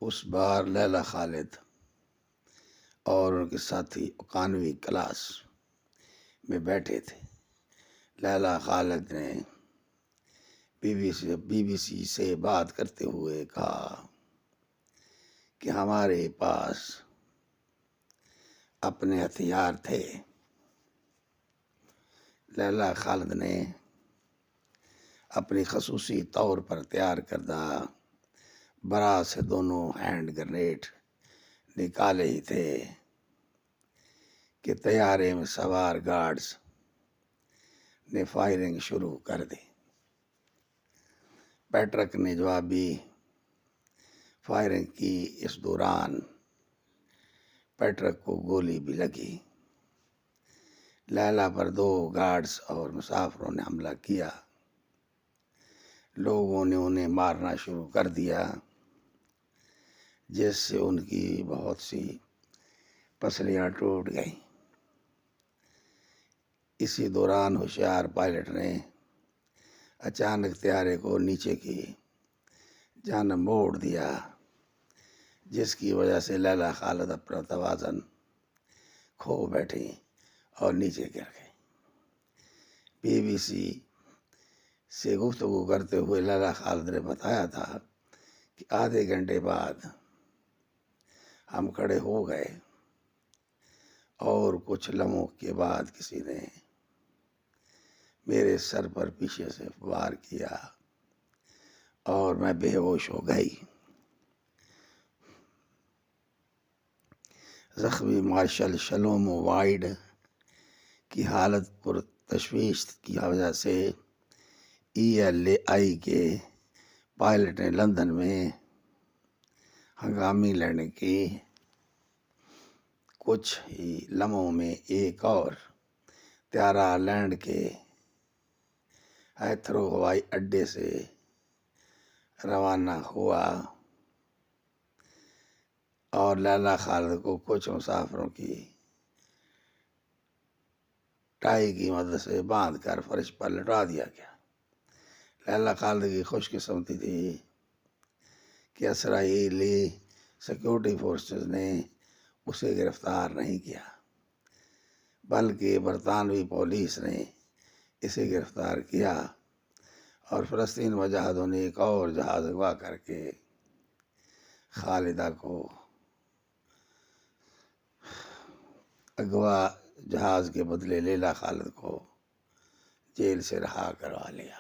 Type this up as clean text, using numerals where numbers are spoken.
اس بار لیلا خالد اور ان کے ساتھی اکانوی کلاس میں بیٹھے تھے۔ لیلا خالد نے بی بی سی سے بات کرتے ہوئے کہا کہ ہمارے پاس اپنے ہتھیار تھے۔ لیلا خالد نے اپنی خصوصی طور پر تیار کردہ برا سے دونوں ہینڈ گرنیڈ نکالے ہی تھے کہ طیارے میں سوار گارڈز نے فائرنگ شروع کر دی۔ پیٹرک نے جوابی فائرنگ کی۔ اس دوران پیٹرک کو گولی بھی لگی۔ لیلا پر 2 گارڈز اور مسافروں نے حملہ کیا۔ لوگوں نے انہیں مارنا شروع کر دیا، جس سے ان کی بہت سی پسلیاں ٹوٹ گئیں۔ اسی دوران ہوشیار پائلٹ نے اچانک طیارے کو نیچے کی جانب موڑ دیا، جس کی وجہ سے لیلا خالد اپنا توازن کھو بیٹھی اور نیچے گر گئی۔ بی بی سی سے گفتگو کرتے ہوئے لیلا خالد نے بتایا تھا کہ آدھے گھنٹے بعد ہم کھڑے ہو گئے اور کچھ لمحوں کے بعد کسی نے میرے سر پر پیچھے سے وار کیا اور میں بے ہوش ہو گئی۔ زخمی مارشل شلومو وائڈ کی حالت پر تشویش کی وجہ سے ELAI کے پائلٹ نے لندن میں ہنگامی لینڈنگ کی۔ کچھ ہی لمحوں میں ایک اور طیارہ لینڈ کے ہیتھرو ہوائی اڈے سے روانہ ہوا اور لیلا خالد کو کچھ مسافروں کی ٹائی کی مدد سے باندھ کر فرش پر لٹا دیا گیا۔ لیلا خالد کی خوش قسمتی تھی کہ اسرائیلی سیکورٹی فورسز نے اسے گرفتار نہیں کیا، بلکہ برطانوی پولیس نے اسے گرفتار کیا اور فلسطین مجاہدوں نے ایک اور جہاز اغوا کر کے خالدہ کو اغوا جہاز کے بدلے لیلا خالد کو جیل سے رہا کروا لیا۔